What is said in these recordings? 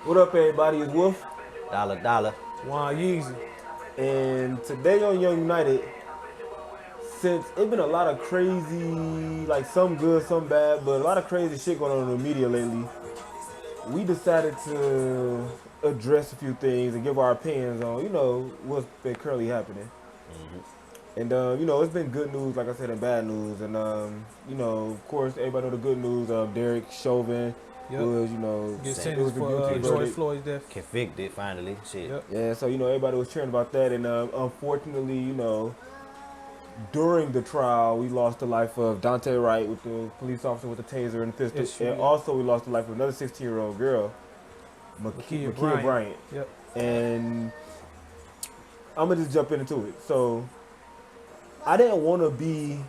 What up, everybody? It's Wolf, Dollar, dollar. Juan Yeezy. and today on Young United, since it's been a lot of crazy, like some good, some bad, but a lot of crazy shit going on in the media lately, we decided to address a few things and give our opinions on, what's been currently happening. And it's been good news, like I said, and bad news. And of course, everybody know the good news of Derek Chauvin Yep. was, Get it sentenced was a for guilty George verdict. Floyd's death. Convicted finally. Shit. Yep. Yeah, so everybody was cheering about that, and unfortunately, during the trial, we lost the life of Daunte Wright with the police officer with the taser and the pistol, Yes, you and did. also we lost the life of another 16-year-old girl, Makia Makia Bryant. Yep. And I'm gonna just jump into it. So I didn't want to be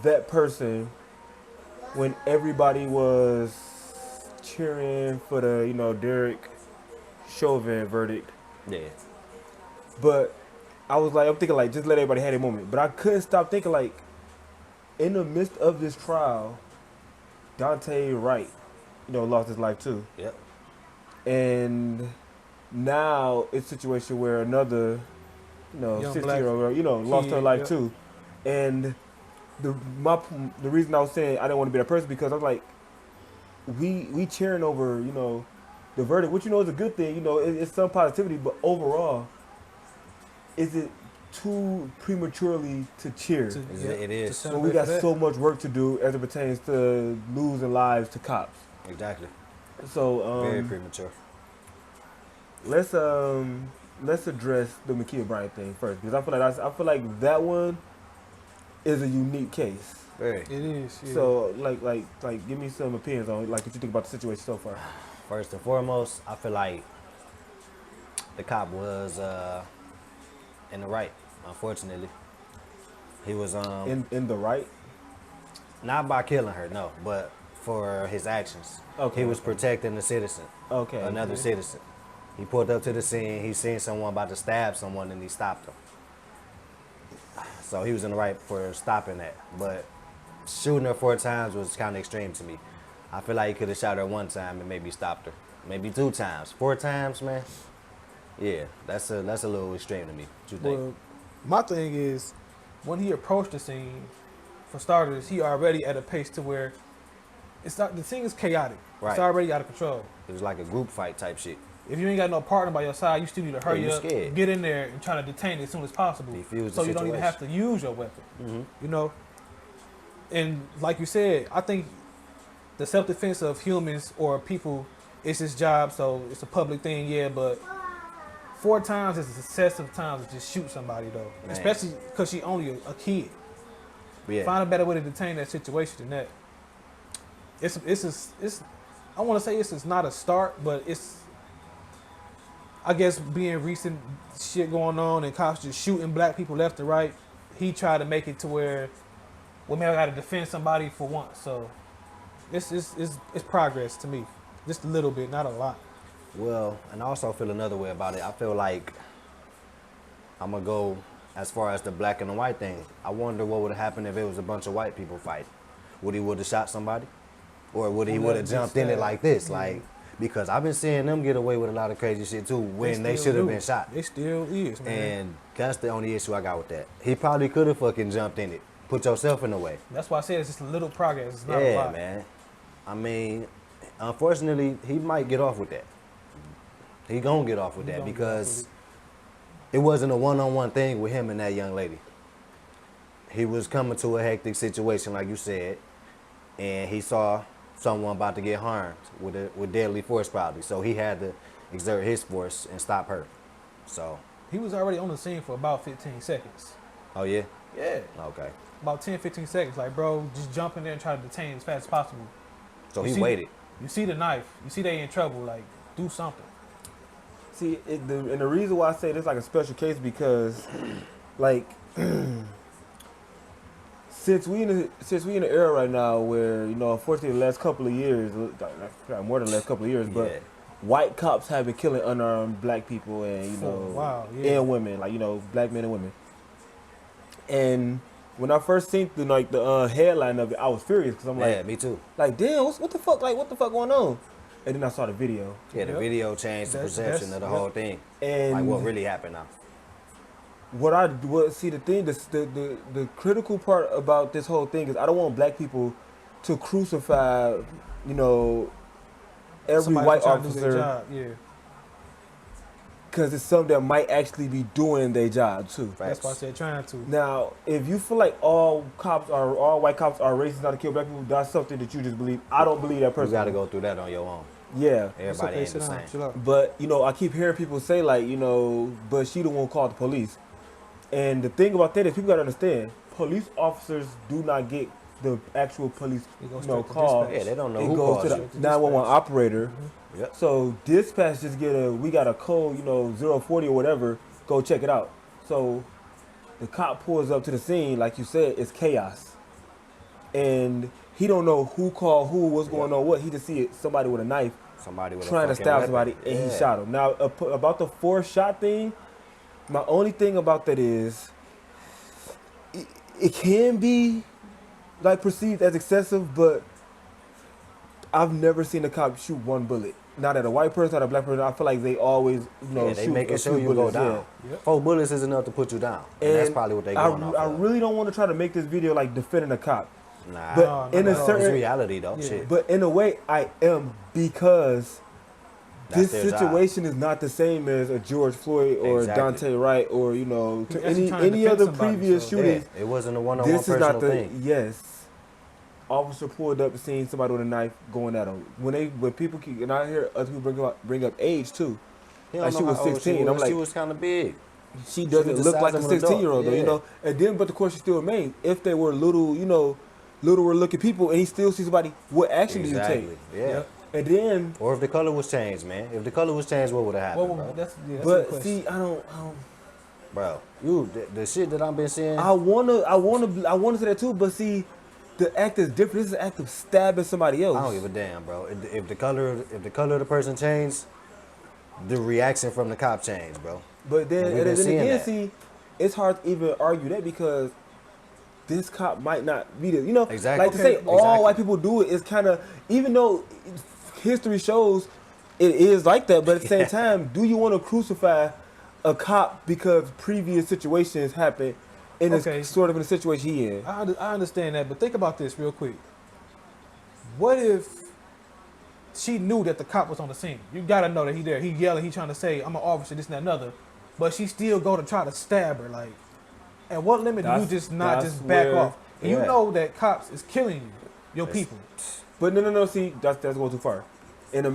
that person when everybody was cheering for the Derek Chauvin verdict. Yeah. But I'm thinking like, just let everybody have their moment. But I couldn't stop thinking like, in the midst of this trial, Daunte Wright, lost his life too. Yep. And now it's a situation where another, Young 16-year-old girl, lost her kid, life yep. too. And the reason I was saying I didn't want to be that person because I was like, we cheering over, the verdict, which is a good thing. It's some positivity, but overall, is it too prematurely to cheer? It is. to So we celebrate got for that. so much work to do as it pertains to losing lives to cops. Exactly. So Very premature. let's address the Makia Bryant thing first because I feel like that one is a unique case. Very. It is. Yeah. So like give me some opinions on like what you think about the situation so far. First and foremost, I feel like the cop was in the right. Unfortunately, he was In the right. not by killing her, no, but for his actions. Okay, He was okay. protecting the citizen. Okay. Another citizen. He pulled up to the scene. He seen someone about to stab someone, and he stopped him. So he was in the right for stopping that. But shooting her 4 times was kind of extreme to me. I feel like he could have shot her 1 time and maybe stopped her. Maybe 2 times. 4 times, man. Yeah, that's a little extreme to me. What you think? Well, my thing is, when he approached the scene, for starters, he already at a pace to where it's not. The scene is chaotic. Right. It's already out of control. It was like a group fight type shit. If you ain't got no partner by your side, you still need to hurry you up, scared. get in there, and try to detain it as soon as possible. Defuse the so you don't even situation. have to use your weapon. Mm-hmm. And like you said, I think the self-defense of humans or people is his job, so it's a public thing, yeah. But 4 times is excessive times to just shoot somebody, though. Man. Especially because she only a kid. Yeah. Find a better way to detain that situation than that. It's I want to say it's not a start, but it's, I guess, being recent shit going on and cops just shooting black people left and right. He tried to make it to where, well, maybe I got to defend somebody for once. So it's progress to me, just a little bit, not a lot. Well, and I also feel another way about it. I feel like I'm going to go as far as the black and the white thing. I wonder what would have happened if it was a bunch of white people fighting. Would he would have shot somebody? Or would he would have jumped in it like this? Like, because I've been seeing them get away with a lot of crazy shit too when they still should have do. been shot. They still is, man. And that's the only issue I got with that. He probably could have fucking jumped in it. Put yourself in the way. That's why I said it's just a little progress. It's not a Yeah, lot. man. I mean, unfortunately, he might get off with that. He gonna get off with He that gonna get because off it wasn't a one-on-one thing with him and that young lady. He was coming to a hectic situation, like you said, and he saw someone about to get harmed with deadly force probably. So he had to exert his force and stop her. So, He was already on the scene for about 15 seconds. oh yeah? Yeah. Okay. About 10, 15 seconds. Like, bro, just jump in there and try to detain as fast as possible. So You he see- waited. You see the knife. You see they in trouble. Like, do something. See, and the reason why I say this like a special case because, like, since we in the era right now where unfortunately the last couple of years, more than the last couple of years, but Yeah. white cops have been killing unarmed black people and For a while, yeah. and women, like black men and women. And when I first seen the headline of it, I was furious because I'm Yeah, like, me too. damn, what the fuck, what the fuck going on? and then I saw the video. Yeah, the Yep. video changed the That's- perception of the yep. whole thing. And Like what really happened now. See the thing, the critical part about this whole thing is I don't want black people to crucify, you know, every Somebody white trying to do their officer job, yeah. because it's some that might actually be doing their job too. That's why I said trying to. Now, if you feel like all white cops are racist not to kill black people, that's something that you just believe. I don't believe that You person. got to go through that on your own. Yeah. It's Everybody okay, ain't sit the down, same. chill out. But, you know, I keep hearing people say, like, you know, but she the one called the police. And the thing about that is people got to understand, police officers do not get the actual police, It goes you know, straight to call. dispatch. Yeah, they don't know It who goes caused to it. the 911 operator. Yep. So dispatch just we got a code, you know, 040 or whatever, go check it out. So the cop pulls up to the scene, like you said, it's chaos. And he don't know who called who, what's going on, what. He just see somebody with a knife Somebody with trying a to fucking stab weapon. somebody, and Yeah. he shot him. Now, about the 4-shot thing, my only thing about that is it can be like perceived as excessive, but I've never seen a cop shoot one bullet. Not at a white person, not a black person. I feel like they always, you know, Yeah, they shoot making a sure few you go bullets, down. yeah. Yep. 4 bullets is enough to put you down. And that's probably what they going off I of. really don't want to try to make this video like defending a cop, Nah, but No, in no, a no. it's certain, reality though. Yeah. Shit. but in a way, I am because That's this their job. situation is not the same as a George Floyd or Exactly. Daunte Wright or, you know, He's to actually trying to any defend other somebody, previous so- Yeah, shootings. it wasn't a one-on-one This is personal not the thing. yes. Officer pulled up and seen somebody with a knife going at him. When people keep, and I hear other people bring up age too. He Like don't she know was how old 16. She I'm was. like, She was kind of big. she doesn't was the look size like a of an adult, 16-year-old though, you yeah. know. And then, but the question still remains: if they were little, you know, littler looking people, and he still sees somebody, what action do you Exactly. take? Yeah. Yep. And then, Or if the color was changed, man. If the color was changed, what would have happened, Well, bro? that's a good but question. see, I don't. Bro, the shit that I've been seeing. I wanna say that too, but see, the act is different. This is an act of stabbing somebody else. I don't give a damn, bro. If the color of the person changed, the reaction from the cop changed, bro. But then, And we've and been then seeing again, that. see, it's hard to even argue that because this cop might not be the, you know, Exactly. like to say Okay, all exactly. white people do it is kind of, even though history shows it is like that, but at the same time, do you want to crucify a cop because previous situations happened and Okay. it's sort of in the situation he in? I understand that, but think about this real quick. What if she knew that the cop was on the scene? You gotta know that he there. He yelling, he trying to say, I'm an officer, this and that, another. But she still go to try to stab her. Like, at what limit do you That's- just not that's just back where- off? And you yeah. know that cops is killing you, your people. But no, see, that's going too far. And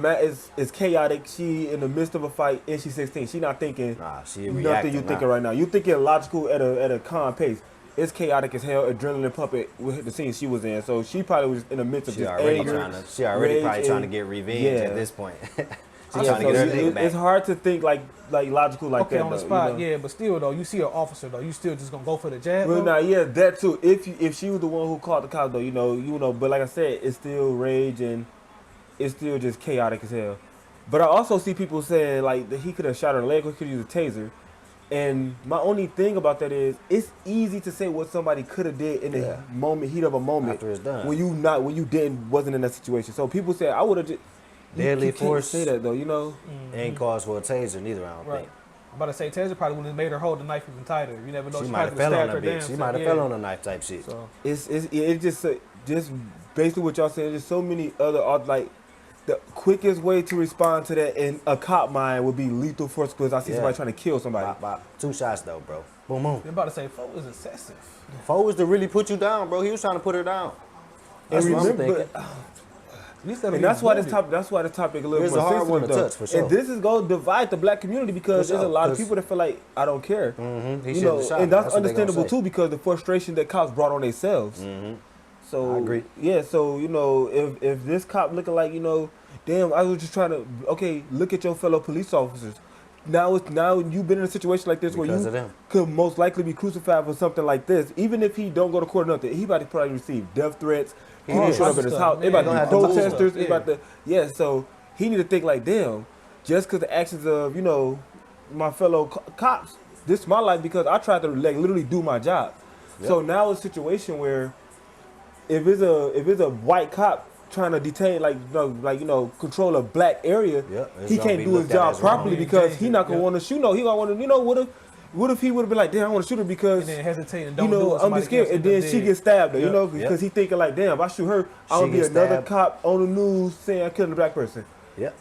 it's chaotic. She in the midst of a fight and she's 16. She not thinking Nah, she nothing reacting. you thinking right now. You thinking logical at a calm pace. It's chaotic as hell, adrenaline pumping with the scene she was in. So she probably was in the midst of She just already anger, probably rage, trying to and- get revenge yeah. at this point. She's Yeah, trying to so get her it- thing back. it's hard to think like logical like Okay, that. on the though, spot, you know? yeah, but still though, you see an officer though, you still just gonna go for the jab? Well, though? now, yeah, that too. If she was the one who called the cops, though, you know. But like I said, it's still rage and it's still just chaotic as hell. But I also see people saying like that he could have shot her leg or could use a taser. And my only thing about that is it's easy to say what somebody could have did in Yeah. the moment, heat of a moment, After it's done. when you wasn't in that situation. So people say I would have just Deadly you can't force. say that though, you know. Ain't cause for a taser neither, I don't Right. think. I'm about to say Taser probably would have made her hold the knife even tighter. You never know. She She might have probably fell on stabbed a her bitch. damn She self, might have yeah. fell on a knife type shit. So It just basically what y'all saying. There's so many other like the quickest way to respond to that in a cop mind would be lethal force because I see Yeah. somebody trying to kill somebody. Bop, bop. 2 shots though, bro. Boom, boom. I'm about to say Fo is excessive. 4 was to really put you down, bro. He was trying to put her down. That's And what I'm remember, thinking. At least and that's why this topic a little It's more a hard sensitive one to though. touch, for sure. And this is going to divide the black community because For there's a sure, lot of 'cause- people that feel like I don't care. Mm-hmm. He You should know, have shot and her. that's what they gonna understandable say. too because the frustration that cops brought on themselves. Mm-hmm. So I agree. Yeah, so you know, if this cop looking like, you know, damn, I was just trying to look at your fellow police officers. Now you've been in a situation like this Because where of you them. could most likely be crucified for something like this. Even if he don't go to court or nothing, he about to probably receive death threats. People Yeah. showing up at his house. They about Gonna to have be to move protesters. stuff, They about to so he need to think like, damn, just because the actions of, you know, my fellow cops, this is my life because I tried to like literally do my job. Yep. So now it's a situation where if it's a white cop trying to detain, control a black area, Yeah, it's he gonna can't be do his looked at job as wrong. properly Yeah, because change he it, not gonna yeah. want to shoot. No, he gonna want to. What if he would have been like, damn, I want to shoot her because And then hesitate and don't do I'm what just somebody scared, else and then end up she dead. gets stabbed, Yep. because he thinking like, damn, if I shoot her, I'm gonna be gets another stabbed. cop on the news saying I killed a black person. Yep.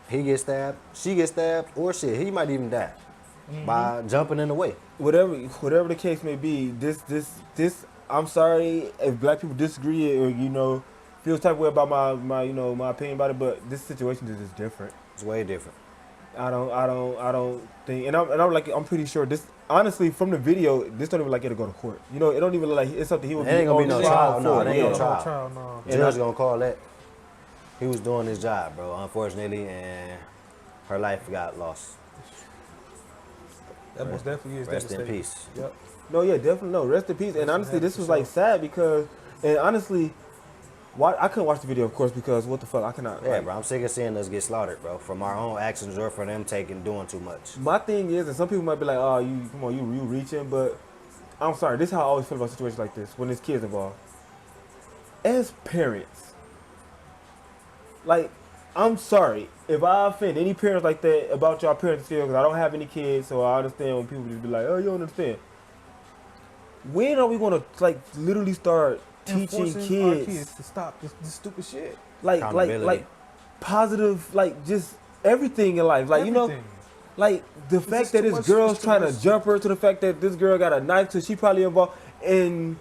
He gets stabbed, she gets stabbed, or shit, he might even die by jumping in the way. Whatever the case may be, this. I'm sorry if black people disagree or feel type of way about my opinion about it, but this situation is just different. It's way different. I don't think, and I'm pretty sure this. Honestly, from the video, this don't even like it'll go to court. It don't even look like it's something he would It ain't gonna be on no trial trial. No, for. it ain't Yeah. no trial. No. The judge gonna call that. He was doing his job, bro, unfortunately, and her life got lost. That most definitely is Rest in devastating. peace. Yep. No, yeah, definitely no. Rest in peace. And honestly, this was like sad because, and honestly, I couldn't watch the video, of course, because what the fuck, I cannot. Yeah, like, bro, I'm sick of seeing us get slaughtered, bro, from our own actions or for them doing too much. My thing is, and some people might be like, oh, you reaching, but I'm sorry. This is how I always feel about situations like this when there's kids involved. As parents, like, I'm sorry if I offend any parents like that about y'all parents still, because I don't have any kids, so I understand when people just be like, oh, you don't understand. When are we gonna literally start teaching Enforcing our kids kids to stop this stupid shit. like Accountability. positive, just everything in life, Everything. like the fact just that too this much- girl's it's too trying to much. jump her, to the fact that this girl got a knife, so she probably involved. And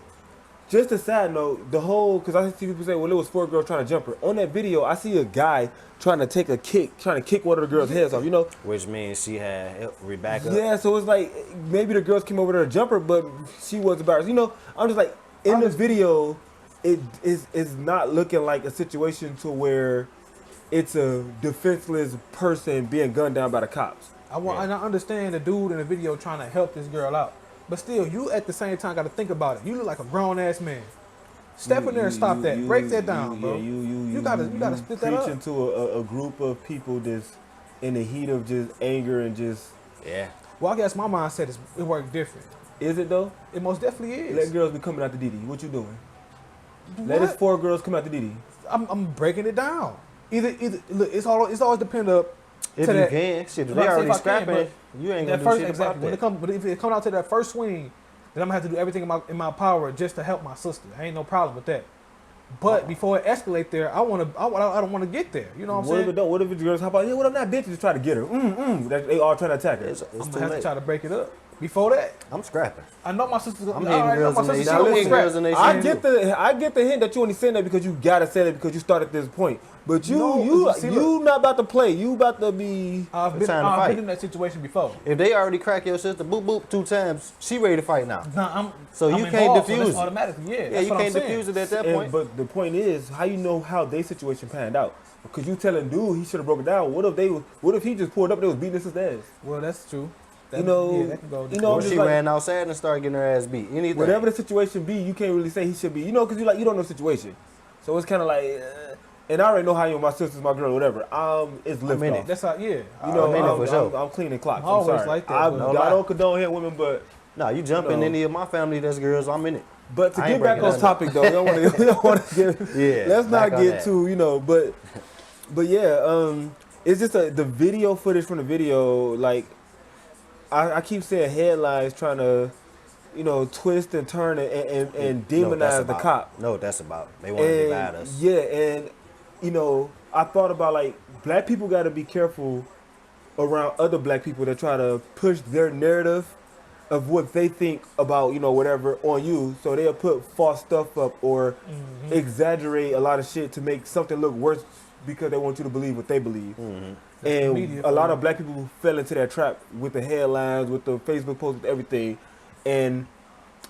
just a side note, the whole, because I see people say, well, it was 4 girls trying to jump her. On that video, I see a guy trying to kick one of the girls' heads off. Which means she had Rebecca. Yeah, so it's like maybe the girls came over there to jump her, but she was embarrassed. I'm just like, in the video, it is not looking like a situation to where it's a defenseless person being gunned down by the cops. And I understand the dude in the video trying to help this girl out, but still, you at the same time got to think about it. You look like a grown ass man. Step in there and stop that. Break that down, bro. You gotta split that up. Preaching to a group of people that's in the heat of just anger and just. Yeah. Well, I guess my mindset is it worked different. Is it though? It most definitely is. Let girls be coming out to Didi. What you doing? What? Let us 4 girls come out to Didi. I'm breaking it down. Either look, it's always depend up. If to you that, can, shit, if Well, they I say already if I can, scrapping it, you ain't that gonna do first shit exactly. about that. But if it come out to that first swing, then I'm gonna have to do everything in my power just to help my sister. I ain't no problem with that. But before it escalate there, I don't want to get there. You know what I'm What if saying? it don't? What if the girls hop out? Yeah, what if that bitch just try to get her? They all trying to attack her. It's I'm too gonna have to late. try to break it up. Before that, I'm scrapping. I know my sister's I'm I hitting already know girls my in they- sister's I'm gonna hitting scrap. girls in they I shit. get the hint that you only saying that because you gotta say that because you started at this point. But No, see, you not about to play. You about to be. I've It's time to been fight. in that situation before. If they already crack your sister, boop boop 2 times, she ready to fight now. Nah, So I'm you can't involved, diffuse that's it. automatically. Yeah, Yeah, that's you what I'm can't saying. diffuse it at that And- point. but the point is, how you know how their situation panned out? Because you telling dude he should have broken down. What if he just pulled up and they was beating his ass? Well, that's true. That, You know- yeah, that can go. you know, Or I'm she just like- ran outside and started getting her ass beat. Anything. Whatever the situation be, you can't really say he should be. Because you don't know the situation. So it's kind of like, and I already know how my sister's my girl, whatever. It's lift in off. it. That's how. Yeah. You know, I'm in it for sure. I'm cleaning clocks. I'm I'm always sorry. like that, I, but- No I lie. don't condone hitting women, but you jump in No. any of my family that's girls, I'm in it. But to I get ain't back breaking on none. topic though, we don't want to get. Yeah, Let's back not on get that. too, but yeah, it's just the video footage from the video. Like I keep saying headlines trying to, twist and turn and demonize the cop. No, that's about. They want to divide us. Yeah, and I thought about like black people got to be careful around other black people that try to push their narrative of what they think about whatever on you, so they'll put false stuff up or exaggerate a lot of shit to make something look worse because they want you to believe what they believe. And media a lot for of black people fell into that trap with the headlines, with the Facebook posts, with everything. And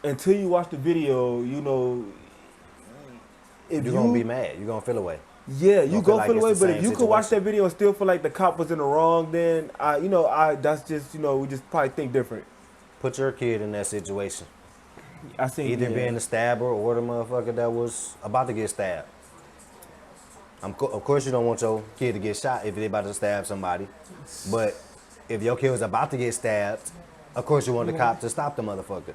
until you watch the video, if You're gonna be mad. You're gonna feel away. yeah, you Don't go feel feel like away. it's the But if same you could watch situation. that video and still feel like the cop was in the wrong, then that's just we just probably think different. Put your kid in that situation. I think Either being the stabber or the motherfucker that was about to get stabbed. Of course, you don't want your kid to get shot if they about to stab somebody. But if your kid was about to get stabbed, of course you want the cop to stop the motherfucker.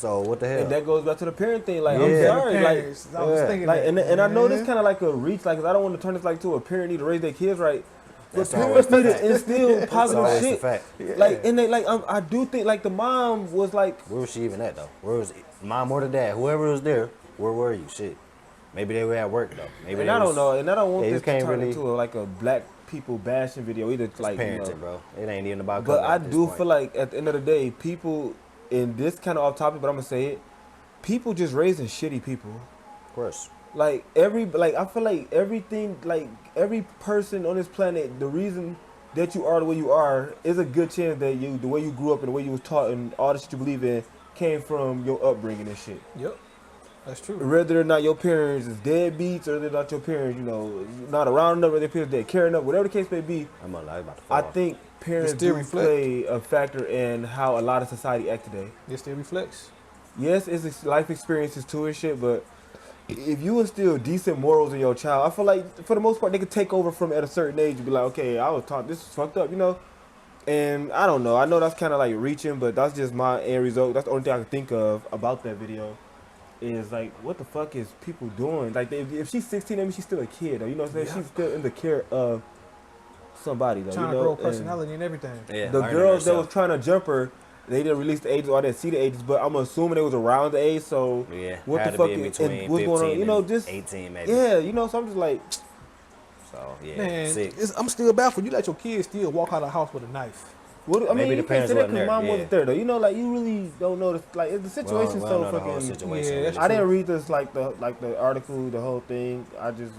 So what the hell? And that goes back to the parent thing. Like, Yeah. I'm sorry. Like, Parents, I was thinking like, that, and I know this man. kind of like a reach. Like, 'cause I don't want to turn this like to a parent need to raise their kids right. But That's parents always need the to fact. instill That's positive always the shit. fact. Like, and they like, I do think like the mom was like, Where was she even at though? Where was mom or the dad? Whoever was there, where were you? Shit. Maybe they were at work though. Maybe and they I was, don't know, and I don't want Yeah, you this to can't turn really- into like a black people bashing video either. It's Like, you parenting, know. bro. It ain't even about But color I at this do point. feel like at the end of the day, people, in this kind of off topic, but I'm gonna say it, people just raising shitty people. Of course. Like I feel like everything, like every person on this planet, the reason that you are the way you are is a good chance that the way you grew up and the way you was taught and all the shit you believe in came from your upbringing and shit. Yep, that's true. Whether or not your parents is deadbeats or they're not your parents, you know, not around enough, or their parents dead caring enough, whatever the case may be. I'm about to fall. I think parents still do reflect. play a factor in how a lot of society act today. It still reflects. Yes, it's life experiences too and shit, but if you instill decent morals in your child, I feel like for the most part they could take over from at a certain age and be like, okay, I was taught this is fucked up, you know. And I don't know. I know that's kind of like reaching, but that's just my end result. That's the only thing I can think of about that video. Is like, what the fuck is people doing? Like, if she's 16, maybe she's still a kid, though. You know what I'm saying? Yeah. She's still in the care of somebody, though. Trying you to know? grow And personality and everything. Yeah, the learning girls that herself. was trying to jump her, they didn't release the ages, or I didn't see the ages, but I'm assuming they was around the age. So Yeah, what had the to fuck be in is between and what's 15 going on? You know, and just 18 maybe. yeah, you know. So I'm just like, So yeah, Man, sick. I'm still baffled. You let your kids still walk out of the house with a knife. what? I Maybe mean, the you can't parents say that wasn't because there, mom yeah. wasn't there, though. You know, like you really don't know. Like the situation's We don't so know the whole fucking. situation. Yeah, that's I didn't read this like the article, the whole thing. I'm just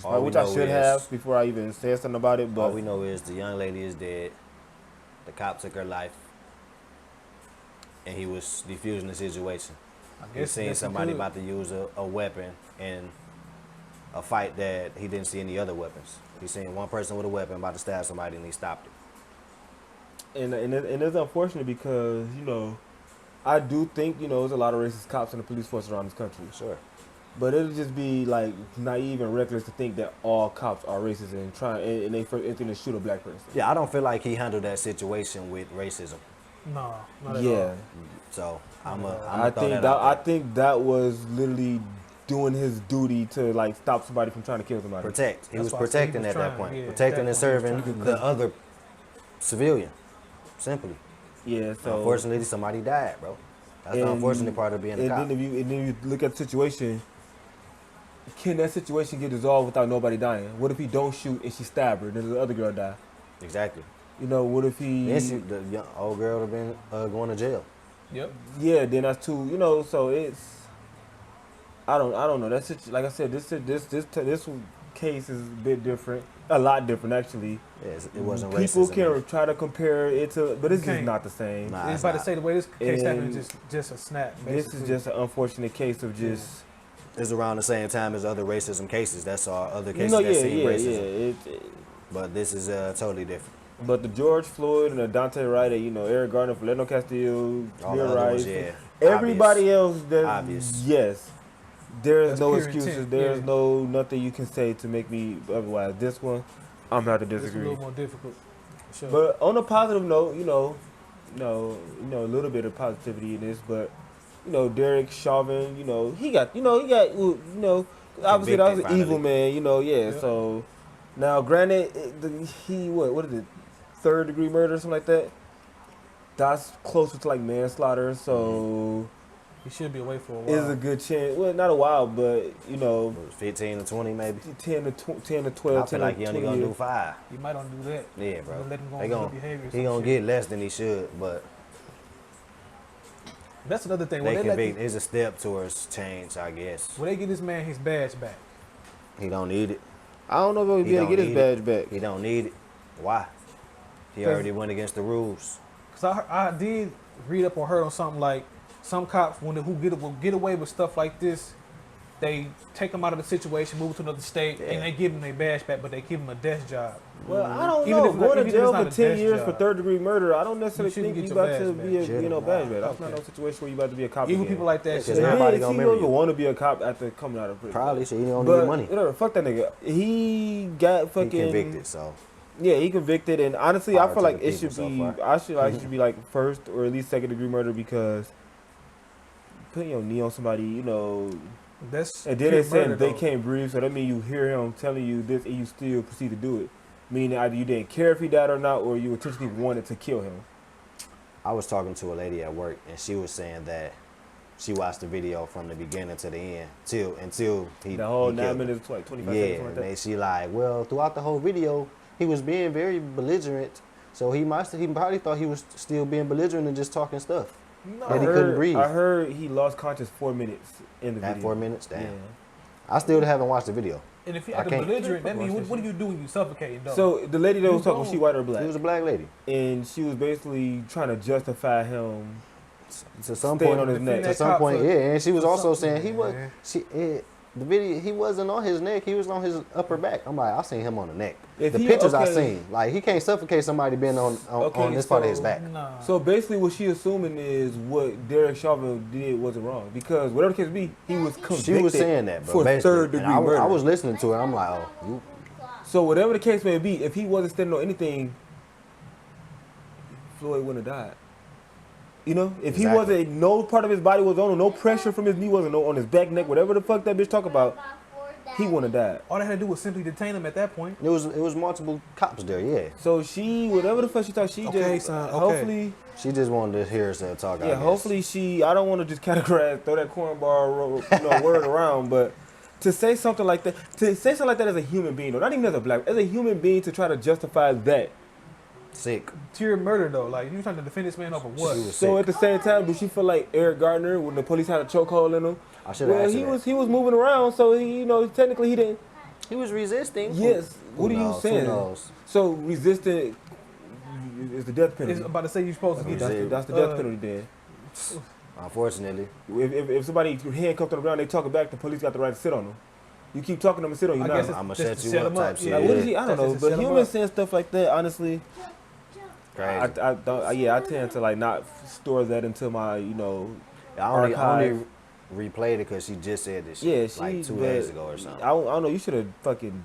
All we which I know should is- have before I even said something about it. All But we know is the young lady is dead. The cop took her life, and he was defusing the situation. He seen somebody about to use a weapon in a fight that he didn't see any other weapons. He seen one person with a weapon about to stab somebody, and he stopped it. and it's unfortunate because you know, I do think you know there's a lot of racist cops in the police force around this country. Sure. But it'll just be like naive and reckless to think that all cops are racist and they first anything to shoot a black person. Yeah, I don't feel like he handled that situation with racism. No, not at Yeah, all. So I'm a I think I think that was literally doing his duty to like stop somebody from trying to kill somebody. protect. He That's was why I said he protecting was at that trying, point, yeah, protecting and at that point he was serving trying. the other civilian. Simply. Yeah, so Unfortunately, somebody died, bro. That's the And- unfortunate part of being a and cop. then if you look at the situation, can that situation get resolved without nobody dying? What if he don't shoot and she stab her, then the other girl die? Exactly. You know, what if he? Then the young, old girl would have been going to jail. Yep. Yeah, then that's too. You know, so it's. I don't know. That's like I said. This case is a bit different, a lot different actually. Yeah, it wasn't People racism. can try to compare it to, but it's just can't. not the same. Nah, I was it's about to not. say the way this case happened And is just a snap. This Basically. is just an unfortunate case of just. It's around the same time as other racism cases. That's all. Other cases You know, that yeah, see yeah, racism. yeah. But this is totally different. But the George Floyd and the Daunte Wright, you know, Eric Garner, Philando Castillo, All the Bill other ones, Rice, yeah. everybody else, that Obvious. yes, there's That's no pure excuses. intent, There's yeah. no nothing you can say to make me otherwise. This one, I'm gonna have to It's a disagree. little more difficult. For sure. But on a positive note, you know, a little bit of positivity in this, but you know, Derek Chauvin, he got, obviously that was an finally. evil man, yeah. Yeah. So now, granted, what is it, 3rd degree murder or something like that? That's closer to like manslaughter, so he should be away for a it's while. a good chance. Well, not a while, but What was it, 15 to 20 maybe. 10 to 10 to I 12, feel 10 like to he only 20 gonna do years. 5. You might don't do that. Yeah, bro. Let him go They on gon- good behavior. or he some gonna shit. get less than he should, but That's another thing. they When they, convict. It's a step towards change, I guess. when they get this man his badge back, He don't need it. I don't know if he'll He be able to don't get his need badge back. He don't need it. Why? He 'Cause- already went against the rules. because I did read up or heard on something like some cops will get away with stuff like this, they take them out of the situation, move to another state, Yeah. and they give them their badge back, but they give them a desk job. Well, I don't Even know. if- Going even to if jail it's for not a 10 desk years for job. 3rd degree murder, I don't necessarily shouldn't think get you your about to badge be a back. Shouldn't. badge back. That's not Okay. no situation where you about to be a cop. Even again. people like that Yeah, shit. 'cause And everybody he gonna don't remember even you. want to be a cop after coming out of prison. Probably, so he don't But need money. whatever, fuck that nigga. He got fucking He convicted, so Yeah, he convicted, and honestly, Power I to feel like the it should people so be. far. I should be like 1st or at least 2nd degree murder because putting your knee on somebody, you know, That's and then pure they said murder, they though. can't breathe, so that means you hear him telling you this and you still proceed to do it. Meaning either you didn't care if he died or not, or you intentionally wanted to kill him. I was talking to a lady at work, and she was saying that she watched the video from the beginning to the end, until he The whole he 9 killed her. minutes, like 25 Yeah, seconds, something and like they, that. she like, well, throughout the whole video, he was being very belligerent. So he probably thought he was still being belligerent and just talking stuff. No. That he couldn't breathe. I heard he lost conscious 4 minutes in the That video. 4 minutes, damn. Yeah. I still haven't watched the video. And if you I act can't. belligerent, that Watch means this what do shit. you do when you suffocating, though? So the lady that You was talking, was she don't. white or black? She was a black lady. And she was basically trying to justify him To some staying point, on his Defend neck. that to some cop point, for- yeah. And she was for also something, saying he was. man. The video, he wasn't on his neck. He was on his upper back. I'm like, I seen him on the neck. If The he- pictures I okay. seen, like he can't suffocate somebody being on Okay, this part of his so- back. Nah. So basically, what she assuming is what Derek Chauvin did wasn't wrong, because whatever the case be, he was convicted. She was saying that, bro. for basically. third And degree I, murder. I was listening to it. I'm like, oh, you. So whatever the case may be, if he wasn't standing on anything, Floyd wouldn't have died. You know, if he Exactly. wasn't, no part of his body was on him, no pressure from his knee wasn't on his back, neck, whatever the fuck that bitch talk about, he wouldn't have died. All they had to do was simply detain him at that point. It was multiple cops there. Yeah. So she, whatever the fuck she thought, she Okay, just, son, okay. hopefully, She just wanted to hear herself talk. I yeah, guess. hopefully she, I don't want to just categorize, throw that cornball, word around, but to say something like that, as a human being, though, not even as a black, as a human being, to try to justify that. Sick. Pure murder, though. Like, you trying to defend this man over what? She was So sick. at the same time, do she feel like Eric Gardner when the police had a chokehold in him? I should have Well, asked he her was that. he was moving around, so he, technically he didn't. He was resisting. Yes. Who What are you knows? saying? Who knows? So resistant is the death It's penalty. about to say you're supposed to That's get That's the death uh, penalty then. Unfortunately, If somebody handcuffed on the ground, they talk it back, the police got the right to sit on them. You keep talking to them and sit on you I now. guess Like, it's I'ma just set to you up him type shit. what is he? I don't That's know. just to But set him humans up. saying stuff like that, honestly, crazy. I don't. Yeah, I tend to like not store that into my I only archive. replayed it because she just said this shit Yeah, she like 2 but days ago or something. I don't know. You should have fucking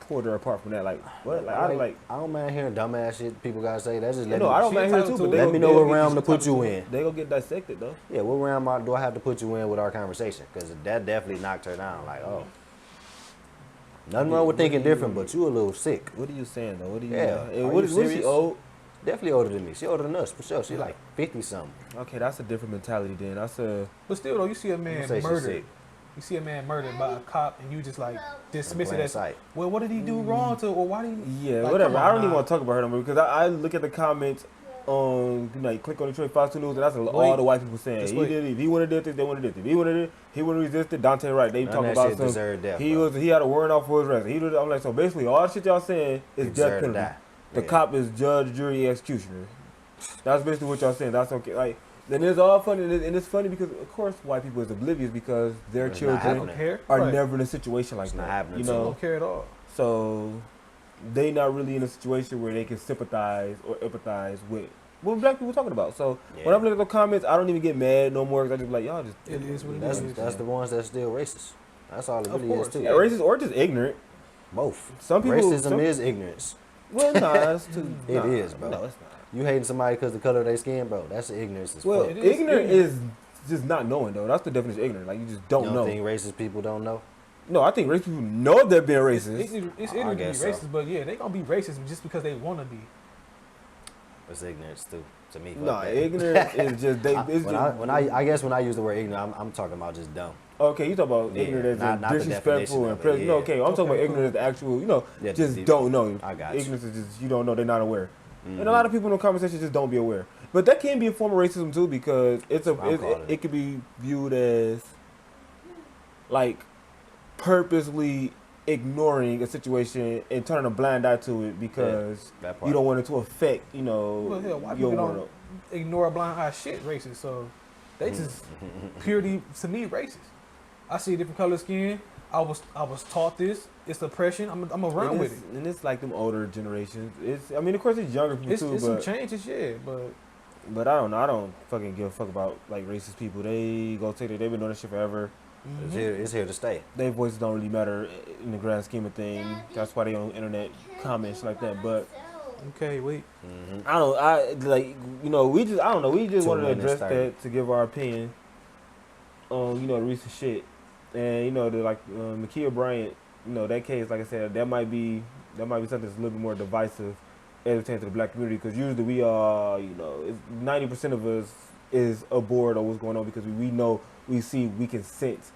pulled her apart from that. Like what? Like I like. I don't mind hearing dumbass shit people gotta say. That's just let No, me, I don't She mind her entitled too. to But it. they let me go- know they what go realm get to put you in. They gonna get dissected though. Yeah, what realm do I have to put you in with our conversation? Because that definitely knocked her down. Like, oh, nothing wrong with thinking different, but you a little sick. What are you saying though? What are you? Yeah. And Are what you is she serious? old? Definitely older than me. She older than us for sure. She like 50 something. Okay, that's a different mentality then. That's a. But still, though, you see a man say she's murdered. sick. You see a man murdered by a cop, and you just like dismiss it plain as, sight. well, what did he do wrong to, or why did he? Yeah, Like, whatever. come I on, don't even nah. want to talk about her no more because I look at the comments on, you click on Detroit Fox 2 News and that's all the white people saying. Just He wait. did it. If he would have did this, they would have did this. If he would have did, he would have resisted. Daunte Wright. They None talking of that about shit some. deserved death, He bro. he had a warrant out for his arrest. I'm like, so basically all the shit y'all saying is He death deserved to penalty. die. The Yeah. cop is judge, jury, executioner. That's basically what y'all saying. That's okay. Like, then it's all funny, and it's funny because of course white people is oblivious because their It's not They don't children happening. care. are Right. never in a situation like It's that. not happening You to They know, don't care at all. so they not really in a situation where they can sympathize or empathize with what black people talking about. So Yeah. when I'm looking at the comments, I don't even get mad no more because I just be like, y'all just It is what it That's is. the ones that's still racist. That's all it Of really course, is too. yeah, racist or just ignorant. Both. Some people Racism is ignorance. well, nah, it's too, It nah, is, bro. No, it's not. You hating somebody because the color of their skin, bro. That's ignorance as Well, fuck. It is ignorant ignorant. is just not knowing though. That's the definition of ignorant. Like you just don't You don't know. think racist people don't know? No, I think racist people know they're being racist. It's I ignorant to be guess so. racist, but yeah, they gonna be racist just because they wanna be. It's ignorance too, to me. No, Fuck that. ignorant is just they. It's I guess when I use the word ignorant, I'm talking about just dumb. okay, you talk about Yeah, ignorant as not the definition disrespectful of and it, present. yeah. No, okay, I'm talking Okay, about ignorant as the actual. Yeah, Just the- don't know. I got you. Ignorance is just you don't know. They're not aware. Mm-hmm. And a lot of people in the conversation just don't be aware. But that can be a form of racism too because I'm calling it could be viewed as like purposely ignoring a situation and turning a blind eye to it because that part. you don't want it to affect Well, hell, white your people don't world. ignore a blind eye shit racist, so they just purely to me racist. I see a different color skin. I was taught this. It's oppression. I'm around And with it's- it. And it's like them older generations. I mean, of course, it's younger people It's too, some but changes, yeah, but I don't know. I don't fucking give a fuck about like racist people. They go take it. They've been doing this shit forever. It's here to stay. Their voices don't really matter in the grand scheme of things. That's why they on internet comments like that. But okay, wait. I don't. I like we just. I don't know. We just 2 wanted to minutes, address 30. that to give our opinion. on, you know, the recent shit, and you know, the like Ma'Khia Bryant, you know, that case, like I said, that might be something that's a little bit more divisive as it pertains to the black community, because usually we are, you know, 90% of us is aboard of what's going on because we know, we see, we can sense,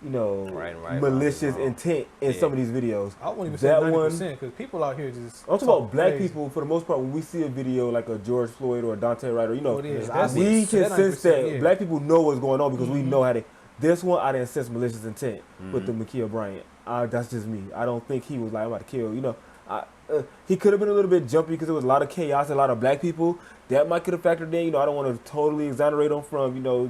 you know, Right, malicious wrong. intent in some of these videos. I won't even say That 90% because people out here just. I'm talking talk about black crazy. people for the most part. When we see a video like a George Floyd or a Daunte Wright, or you know, Oh, yeah, that's we obvious. can That sense 90%, that yeah. black people know what's going on because we Mhm. know how they. This one I didn't sense malicious intent with the Ma'Khia Bryant. That's just me. I don't think he was like, I'm about to kill. You know, he could have been a little bit jumpy because there was a lot of chaos, a lot of black people. That might could have factored in. You know, I don't want to totally exonerate him from, you know,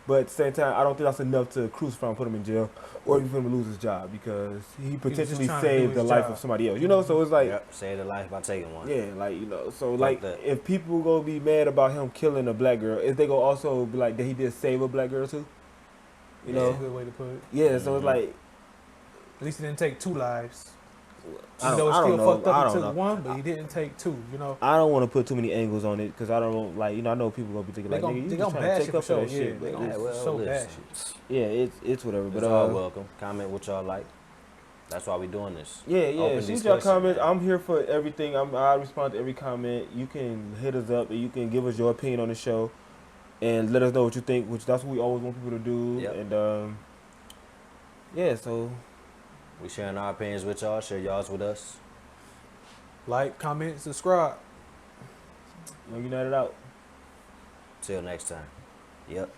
but at the same time, I don't think that's enough to crucify him, put him in jail, or even for him to lose his job because he potentially trying to do saved the his life job. of somebody else. You know, so it's like. Yep, save the life by taking one. Yeah, like, you know, so Fuck like that. if people gonna be mad about him killing a black girl, is they gonna also be like that he did save a black girl too? You That's know? a good way to put it. Yeah, so it's like At least he didn't take 2 lives. I You don't, know, it's I still don't know. fucked up. I He don't took know. 1, but he didn't take 2. You know, I don't want to put too many angles on it because I don't like, you know, I know people gonna be thinking they like, gonna, nigga, you they just gonna trying to bash take it up for for sure. that Yeah, shit. they But gonna Yeah, well, so listen. bash it. yeah, it's whatever. It's But all welcome. Comment what y'all like. That's why we doing this. yeah, Open shoot y'all discussion, comments. man. I'm here for everything. I respond to every comment. You can hit us up and you can give us your opinion on the show and let us know what you think, which that's what we always want people to do. Yep. And yeah, so We sharing our opinions with y'all. Share y'all's with us. Like, comment, subscribe. Young United out. Till next time. Yep.